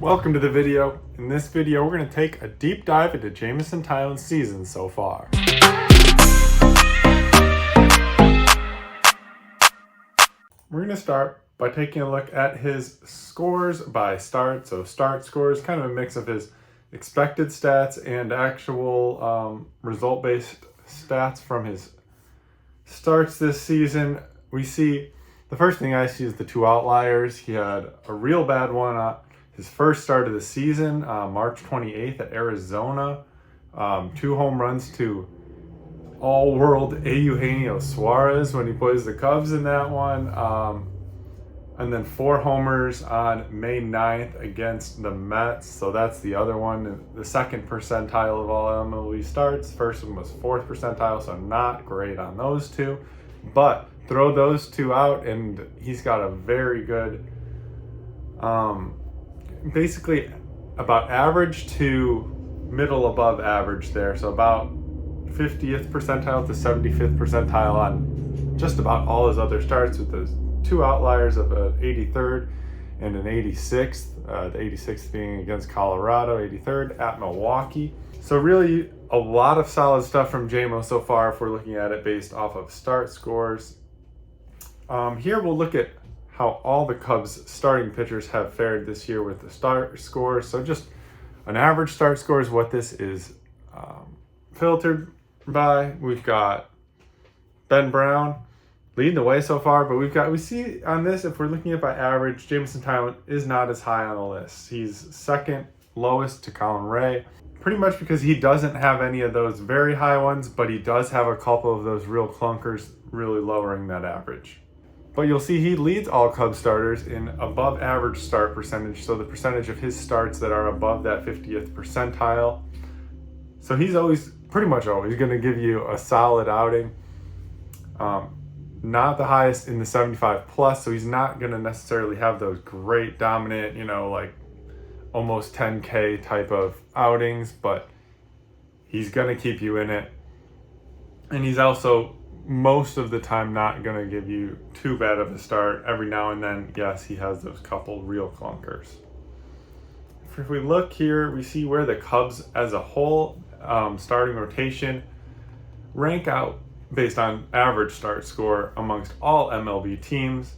Welcome to the video. In this video, we're going to take a deep dive into Jameson Taillon's season so far. We're going to start by taking a look at his scores by start. So start scores, kind of a mix of his expected stats and actual result-based stats from his starts this season. We see, the first thing I see is the two outliers. He had a real bad one his first start of the season, March 28th at Arizona. 2 home runs to all-world Eugenio Suarez when he plays the Cubs in that one. And then 4 homers on May 9th against the Mets. So that's the other one, the second percentile of all MLB starts. First one was 4th percentile, so not great on those two. But throw those two out and he's got a very good, basically about average to middle above average there. So about 50th percentile to 75th percentile on just about all his other starts, with those 2 outliers of an 83rd and an 86th. The 86th being against Colorado, 83rd at Milwaukee. So really a lot of solid stuff from JMO so far if we're looking at it based off of start scores. Here we'll look at how all the Cubs starting pitchers have fared this year with the start scores. So just an average start score is what this is filtered by. We've got Ben Brown leading the way so far, but we see on this, if we're looking at by average, Jameson Taillon is not as high on the list. He's second lowest to Colin Ray, pretty much because he doesn't have any of those very high ones, but he does have a couple of those real clunkers, really lowering that average. But you'll see he leads all Cubs starters in above average start percentage, so the percentage of his starts that are above that 50th percentile. So he's pretty much always going to give you a solid outing. Not the highest in the 75 plus, so he's not going to necessarily have those great dominant, like almost 10K type of outings, but he's going to keep you in it. And he's also most of the time not going to give you too bad of a start. Every now and then, yes, he has those couple real clunkers. If we look here, we see where the Cubs as a whole starting rotation rank out based on average start score amongst all MLB teams.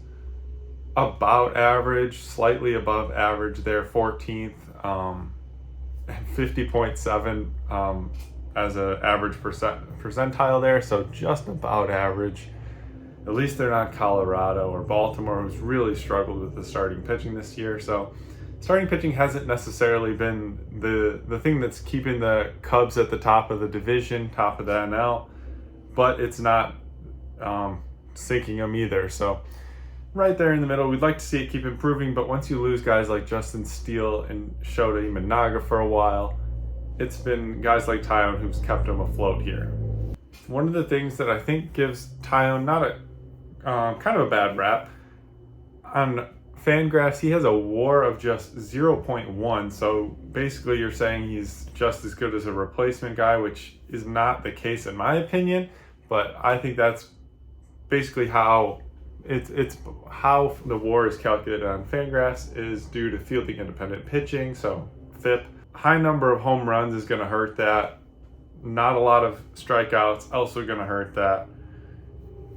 About average, slightly above average there, 14th, and 50.7 as an average percentile there, so just about average. At least they're not Colorado or Baltimore, who's really struggled with the starting pitching this year. So starting pitching hasn't necessarily been the thing that's keeping the Cubs at the top of the division, top of the NL, but it's not sinking them either. So right there in the middle, we'd like to see it keep improving, but once you lose guys like Justin Steele and Shota Imanaga for a while, it's been guys like Taillon who's kept him afloat here. One of the things that I think gives Taillon not a kind of a bad rap, on Fangraphs he has a WAR of just 0.1, so basically you're saying he's just as good as a replacement guy, which is not the case in my opinion, but I think that's basically how it's how the WAR is calculated on Fangraphs is due to fielding independent pitching, so FIP. High number of home runs is going to hurt that. Not a lot of strikeouts also going to hurt that.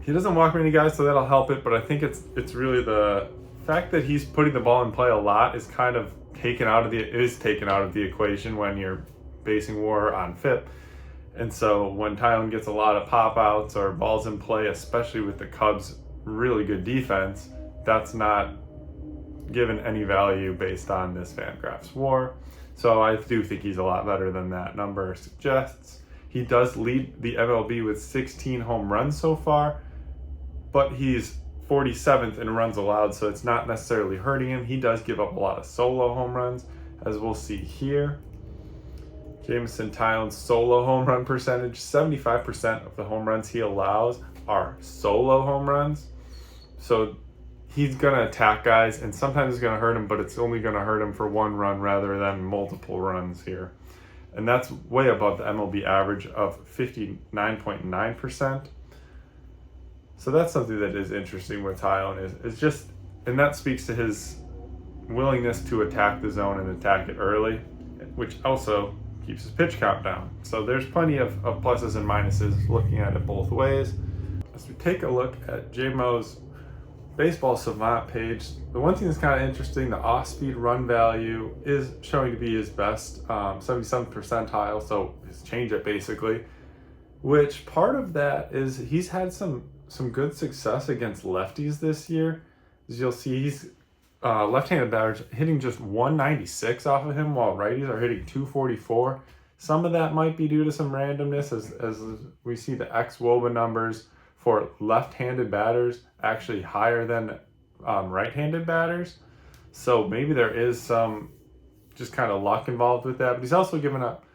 He doesn't walk many guys, so that'll help it, but I think it's really the fact that he's putting the ball in play a lot is kind of taken out of the equation when you're basing WAR on FIP. And so when Taillon gets a lot of pop outs or balls in play, especially with the Cubs' really good defense, that's not given any value based on this Fangraphs WAR. So I do think he's a lot better than that number suggests. He does lead the MLB with 16 home runs so far, but he's 47th in runs allowed, so it's not necessarily hurting him. He does give up a lot of solo home runs, as we'll see here. Jameson Taillon's solo home run percentage, 75% of the home runs he allows are solo home runs. So he's going to attack guys, and sometimes it's going to hurt him, but it's only going to hurt him for 1 run rather than multiple runs here. And that's way above the MLB average of 59.9%. So that's something that is interesting with Taillon is just, and that speaks to his willingness to attack the zone and attack it early, which also keeps his pitch count down. So there's plenty of pluses and minuses looking at it both ways. As we take a look at JMO's Baseball Savant page, the one thing that's kind of interesting, the off-speed run value is showing to be his best, 77th percentile, so his changeup basically, which part of that is he's had some good success against lefties this year. As you'll see, he's left-handed batters hitting just 196 off of him, while righties are hitting 244. Some of that might be due to some randomness, as we see the ex-WOBA numbers for left-handed batters actually higher than right-handed batters. So maybe there is some just kind of luck involved with that. But he's also given up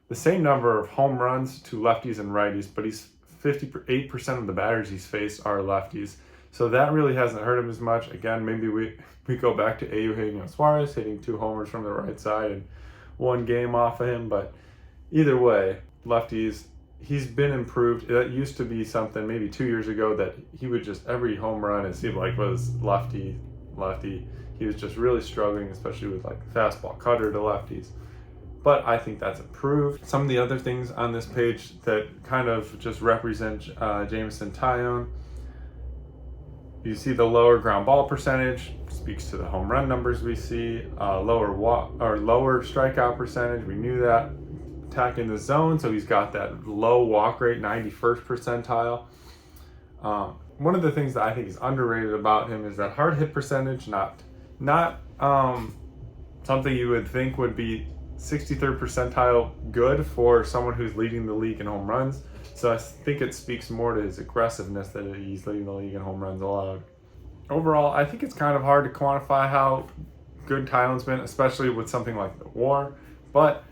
the same number of home runs to lefties and righties, but he's 58% of the batters he's faced are lefties. So that really hasn't hurt him as much. Again, maybe we go back to Eugenio Suarez hitting 2 homers from the right side and 1 game off of him. But either way, lefties, he's been improved. That used to be something maybe 2 years ago that he would just, every home run it seemed like was lefty. He was just really struggling, especially with like fastball cutter to lefties. But I think that's improved. Some of the other things on this page that kind of just represent Jameson Taillon. You see the lower ground ball percentage, speaks to the home run numbers we see. Lower strikeout percentage, we knew that. Attacking the zone, so he's got that low walk rate, 91st percentile. One of the things that I think is underrated about him is that hard hit percentage, not something you would think would be 63rd percentile good for someone who's leading the league in home runs. So I think it speaks more to his aggressiveness that he's leading the league in home runs allowed. Overall, I think it's kind of hard to quantify how good Taillon's been, especially with something like the WAR. But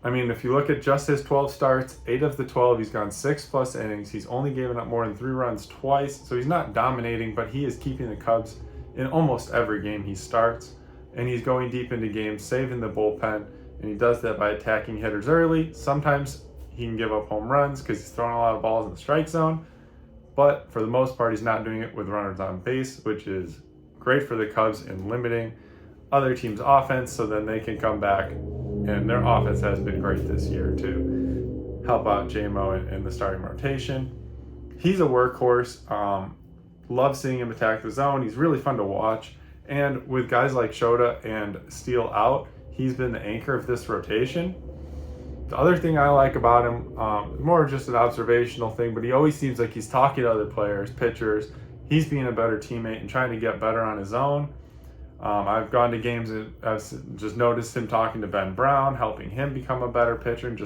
I mean, if you look at just his 12 starts, 8 of the 12, he's gone 6+ innings. He's only given up more than 3 runs twice. So he's not dominating, but he is keeping the Cubs in almost every game he starts. And he's going deep into games, saving the bullpen. And he does that by attacking hitters early. Sometimes he can give up home runs because he's throwing a lot of balls in the strike zone. But for the most part, he's not doing it with runners on base, which is great for the Cubs in limiting other teams' offense so then they can come back. And their offense has been great this year to help out JMO in the starting rotation. He's a workhorse. Love seeing him attack the zone. He's really fun to watch. And with guys like Shota and Steele out, he's been the anchor of this rotation. The other thing I like about him, more just an observational thing, but he always seems like he's talking to other players, pitchers. He's being a better teammate and trying to get better on his own. I've gone to games and I've just noticed him talking to Ben Brown, helping him become a better pitcher. And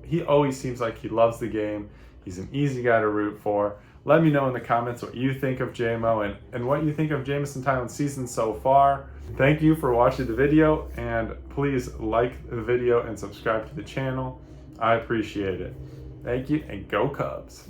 he always seems like he loves the game. He's an easy guy to root for. Let me know in the comments what you think of JMO and what you think of Jameson Taillon's season so far. Thank you for watching the video, and please like the video and subscribe to the channel. I appreciate it. Thank you, and go Cubs.